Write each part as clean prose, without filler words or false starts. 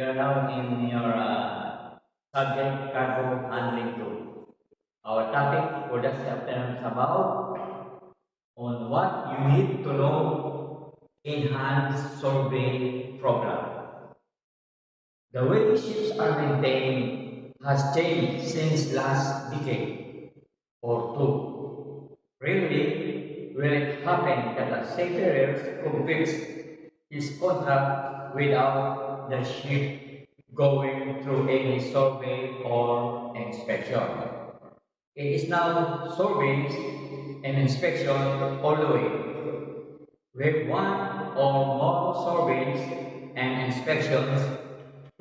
are now in your subject cargo handling tool. Our topic for this afternoon is about on what you need to know in hand survey program. The way ships are maintained has changed since last decade or two. Really, will it happen that a seafarer completes his contract without the ship going through any survey or inspection? It is now surveys and inspection all the way. With one or more surveys and inspections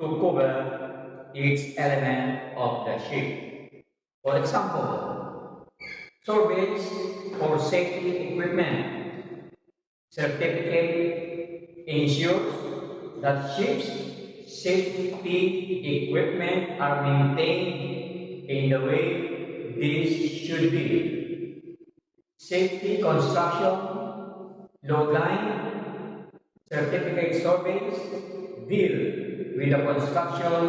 to cover each element of the ship. For example, surveys for safety equipment certificate ensures that ships' safety equipment are maintained in the way these should be. Safety construction, load line, certificate surveys deal with the construction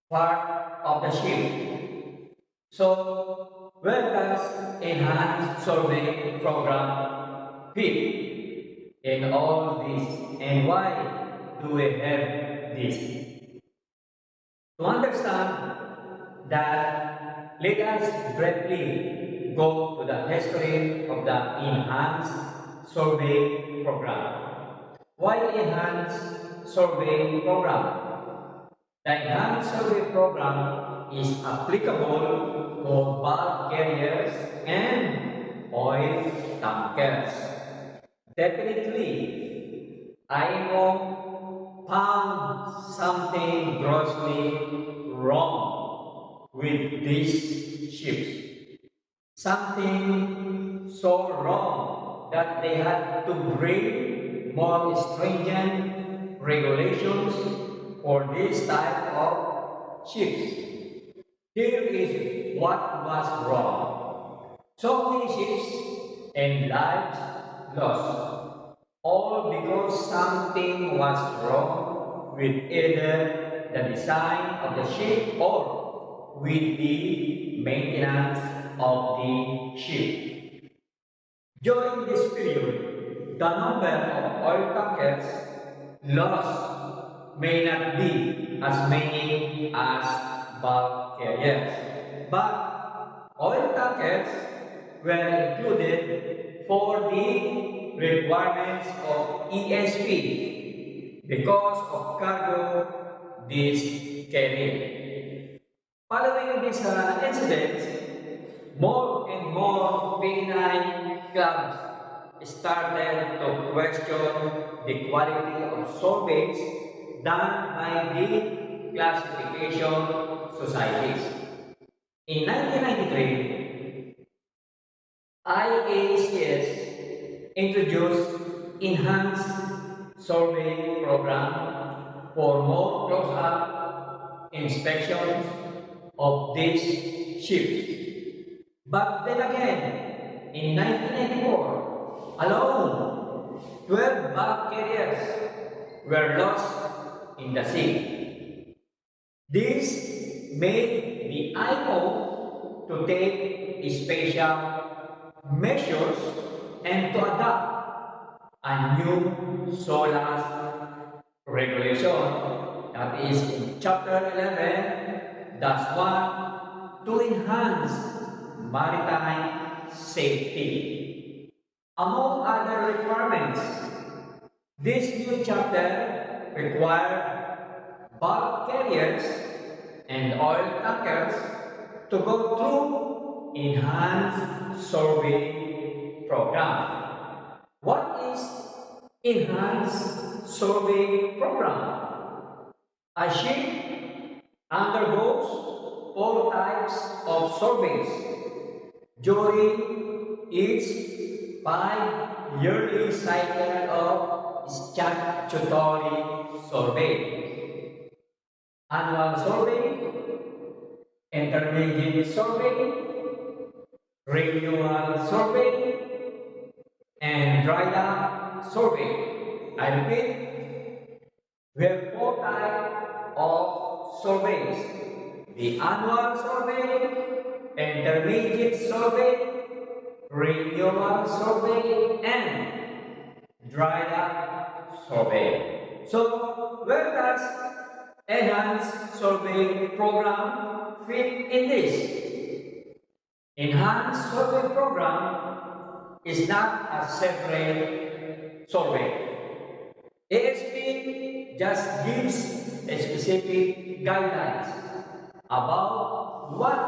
part of the ship. So, where does enhanced survey program fit in all this, and why do we have this? To understand that, let us briefly go to the history of the enhanced survey program. Why enhanced survey program? The enhanced survey program is applicable for bulk carriers and oil tankers. Definitely, IMO found something grossly wrong with these ships. Something so wrong that they had to bring more stringent regulations for this type of ships. Here is what was wrong. So many ships and lives lost, all because something was wrong with either the design of the ship or with the maintenance of the ship. During this period, the number of oil tankers lost may not be as many as bulk carriers, but oil tankers were included for the requirements of ESP because of cargo this carried. Following these incidents, more and more P9 clubs started to question the quality of surveys done by the classification societies. In 1993, IACS introduced enhanced survey program for more close-up inspections of these ships. But then again, in 1994, alone, 12 bulk carriers were lost in the sea. This made the IMO to take special measures and to adopt a new SOLAS regulation, that is in chapter 11, that's one, to enhance maritime safety. Among other requirements, this new chapter required bulk carriers and oil tankers to go through enhanced survey program. What is enhanced survey program? A ship undergoes four types of surveys during its 5-yearly cycle of statutory survey. Annual survey, intermediate survey, renewal survey, and dry dock survey. I repeat, we have four types of surveys: the annual survey, intermediate survey, renewal survey, and dry up survey. So, where does enhanced survey program fit in this? Enhanced survey program is not a separate survey. ASP just gives a specific guidelines about what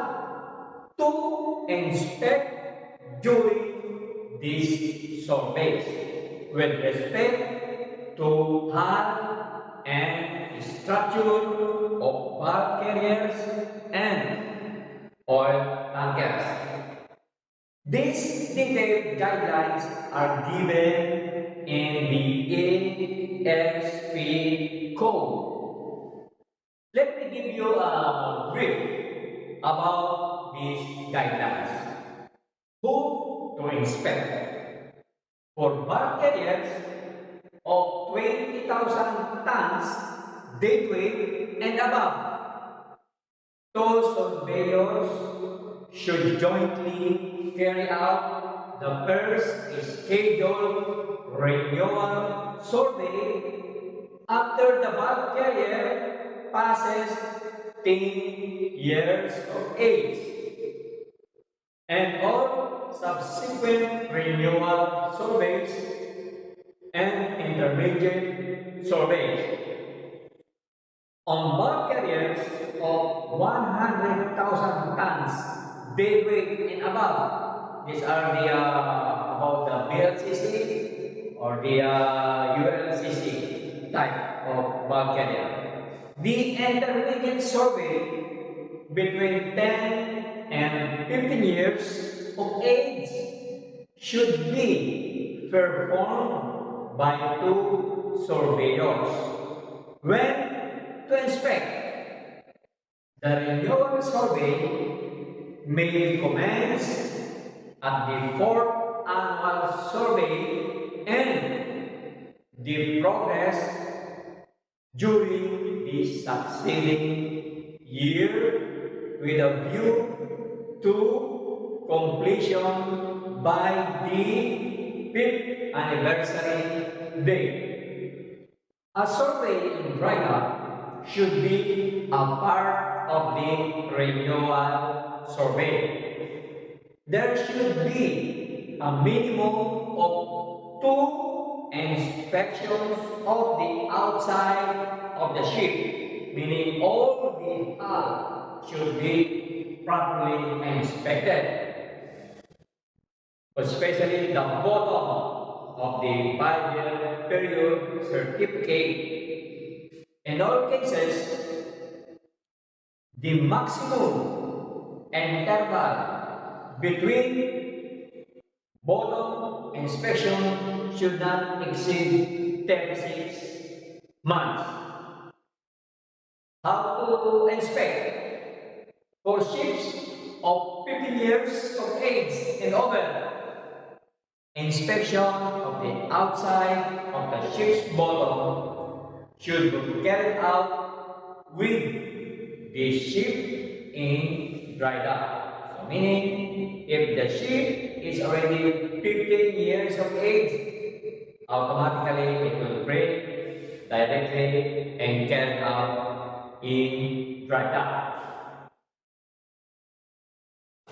to inspect during these surveys with respect to hull and structure of bulk carriers and oil tankers. These detailed guidelines are given in the ASP code. Let me give you a brief about these guidelines. Who to inspect? For bulk carriers of 20,000 tons deadweight and above, those surveyors should jointly carry out the first scheduled renewal survey after the bulk carrier passes 10 years of age, and all subsequent renewal surveys and intermediate surveys. On bulk carriers of 100,000 tons deadweight and above, these are the about the BLCC or the ULCC type of bulk carrier. The intermediate survey between 10 and 15 years of age should be performed by two surveyors. When to inspect, the renewal survey may commence at the fourth annual survey and the progress during the succeeding year with a view to completion by the fifth anniversary date. A survey in dry dock should be a part of the renewal survey. There should be a minimum of two inspections of the outside of the ship, meaning all the hull should be properly inspected, especially the bottom of the 5-year period certificate. In all cases, the maximum interval between bottom inspection should not exceed 36 months. How to inspect? For ships of 15 years of age and over, inspection of the outside of the ship's bottom should be carried out with the ship in dry dock. So meaning, if the ship is already 15 years of age, automatically it will break directly and carried out in dry dock.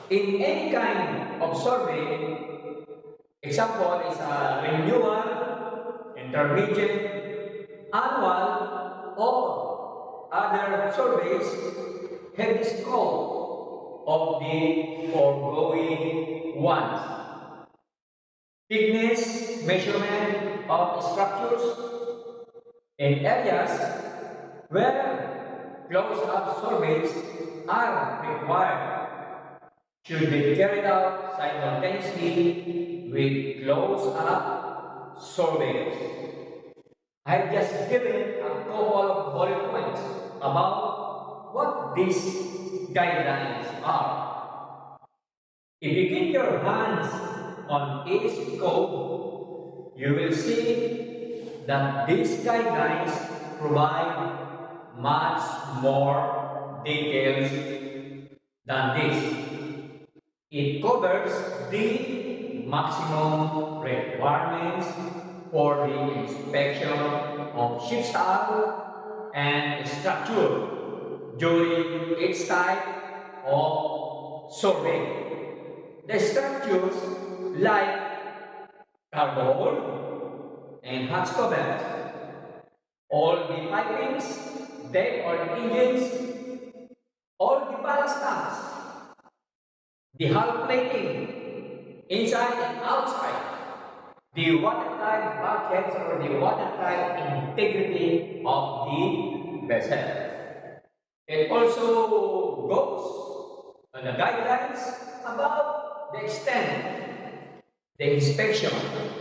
In any kind of survey, example is a renewal, intermediate, annual, or other surveys have the scope of the foregoing ones. Thickness measurement of structures in areas where close-up surveys are required should be carried out simultaneously with close-up surveys. I have just given a couple of bullet points about what these guidelines are. If you get your hands on ASP code, you will see that these guidelines provide much more details than this. It covers the maximum requirements for the inspection of ship's hull and structure during its type of survey. The structures like cargo hold and hatch covers, all the pipings, deck or engines, all the ballast tanks, the hull plating, inside and outside, the watertight bulkheads or the watertight integrity of the vessel. It also goes on the guidelines about the extent, the inspection,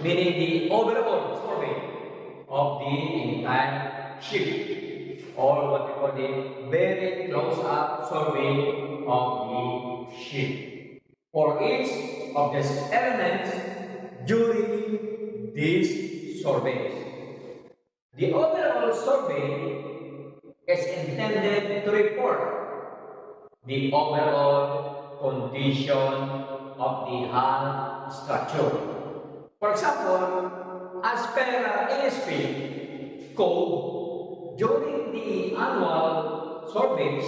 meaning the overall survey of the entire ship, or what we call the very close-up survey of the ship. For each of these elements during these surveys. The overall survey is intended to report the overall condition of the hull structure. For example, as per ASP code, during the annual surveys,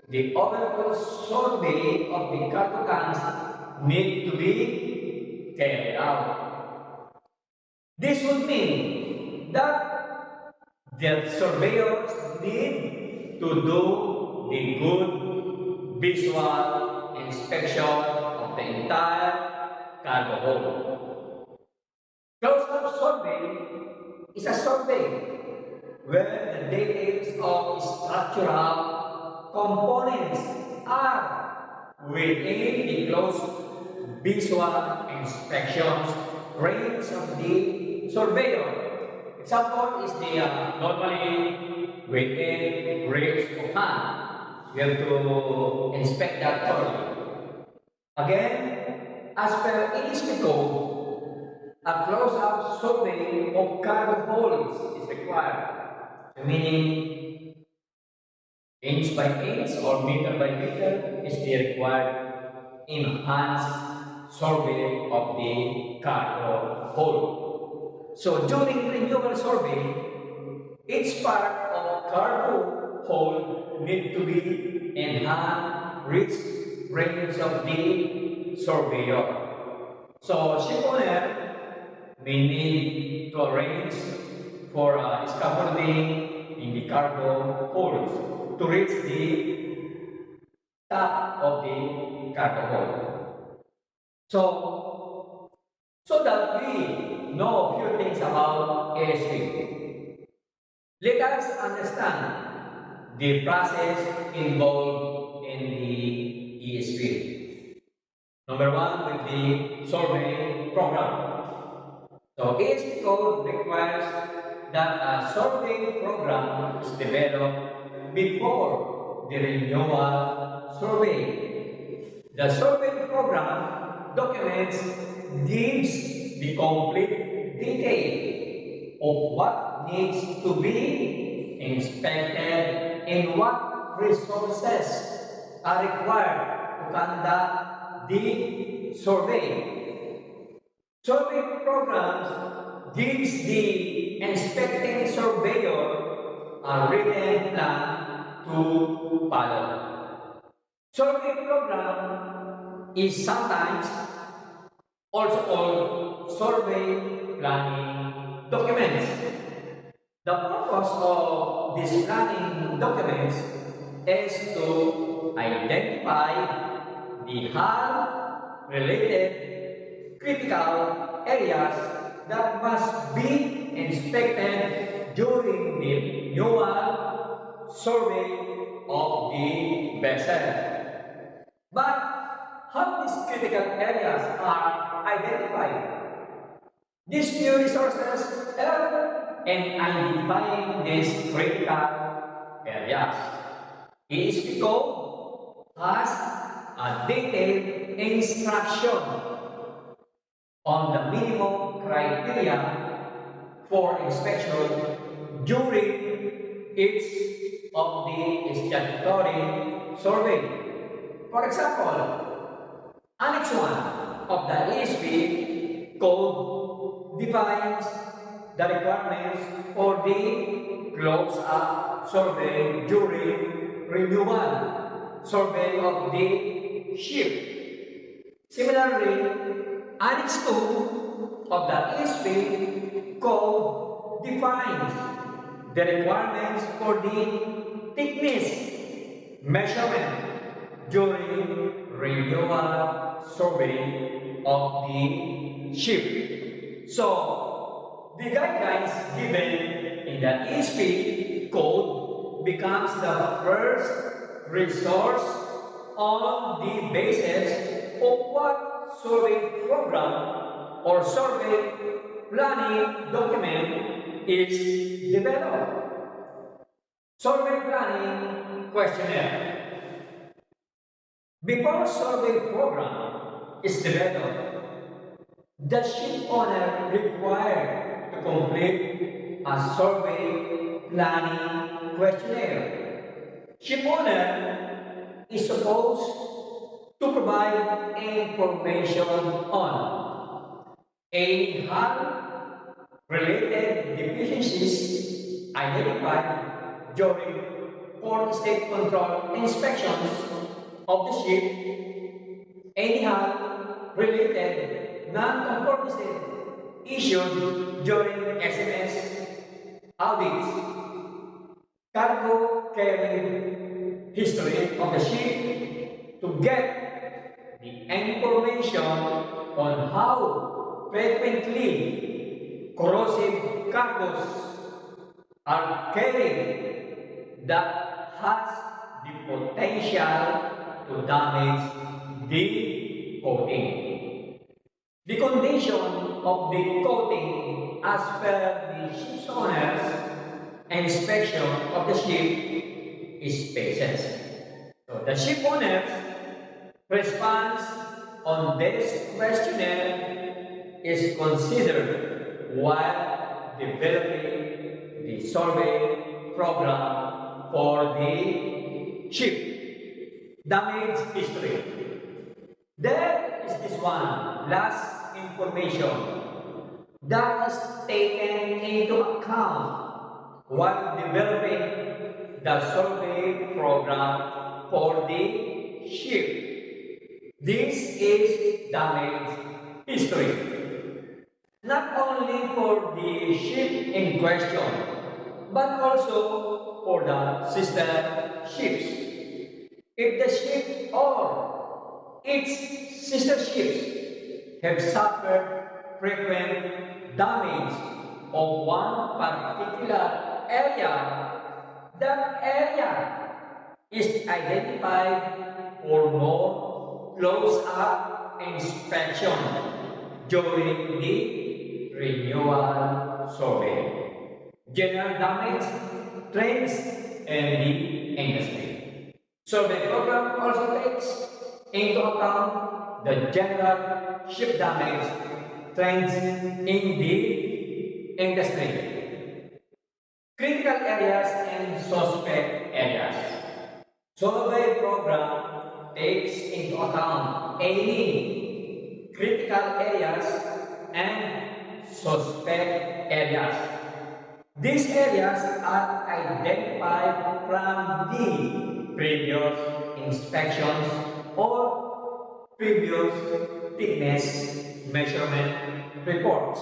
the overall survey of the cargo tanks need to be carried out. This would mean that the surveyors need to do the good visual inspection of the entire cargo hold. Close-up survey is a survey where the details of structural components are within the close visual inspections range of the surveyor. Example is the normally within reach of hand. You have to inspect that thoroughly. Again, as per ESP code, a close-up survey of cargo holds is required, meaning inch by inch or meter by meter is the required enhanced survey of the cargo hold. So during renewal survey, each part of cargo hold need to be enhanced reach range of the surveyor. So ship owner may need to arrange for scaffolding in the cargo holds to reach the top of the cargo hold. So that we know a few things about ASP, let us understand the process involved in the ESP. Number one with the survey program. So each code requires that a survey program is developed before the renewal survey. The survey program documents gives the complete detail of what needs to be inspected and what resources are required to conduct the survey. Survey programs gives the inspecting surveyor a written plan to follow. Survey program is sometimes also called survey planning documents. The purpose of these planning documents is to identify the hull-related critical areas that must be inspected during the renewal survey of the vessel. But how these critical areas are identified? These new resources help in identifying these critical areas. ESP code has a detailed instruction on the minimum criteria for inspection during each of the statutory survey. For example, Annex 1 of the ESP code defines the requirements for the close-up survey during renewal survey of the ship. Similarly, Annex 2 of the ESP code defines the requirements for the thickness measurement during renewal survey of the ship. So, the guidelines given in the ESP code becomes the first resource on the basis of what survey program or survey planning document is developed. Survey planning questionnaire. Before survey program is developed, the ship owner required to complete a survey planning questionnaire. Ship owner is supposed to provide information on any hull-related deficiencies identified during port state control inspections of the ship, any hull-related non-conformity issued during SMS audits, cargo carrying history of the ship to get the information on how frequently corrosive cargoes are carried that has the potential to damage the coating. The condition of the coating as per the ship's owner's inspection of the ship is specified. So the ship owner's response on this questionnaire is considered while developing the survey program for the ship. Damage history. There is this one last information that is taken into account while developing the survey program for the ship. This is damage history. Not only for the ship in question, but also for the sister ships. If the ship or its sister ships have suffered frequent damage of one particular area, that area is identified for more close-up inspection during the renewal survey. General damage, trends, and the industry. Survey program also takes into account the general ship damage trends in the industry. Critical areas and suspect areas. Survey program takes into account any critical areas and suspect areas. These areas are identified from the previous inspections or previous thickness measurement reports.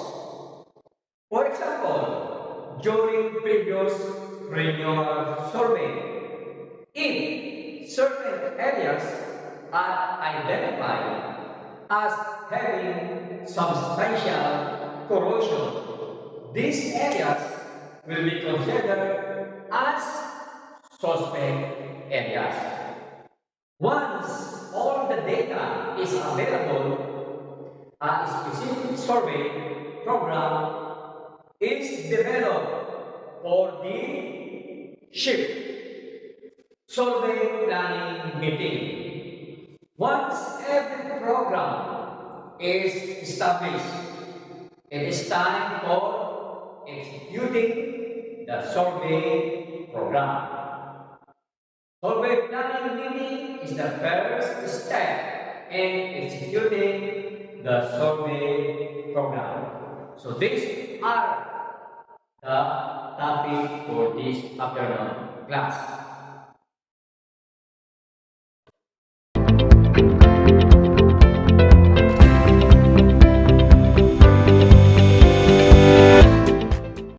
For example, during previous renewal survey, if certain areas are identified as having substantial corrosion, these areas will be considered as suspect areas. Once all the data is available, a specific survey program is developed for the ship. Survey planning meeting. Once every program is established, it is time for executing the survey program. Survey planning meeting is the first step in executing the survey program. So these are the topic for this afternoon class.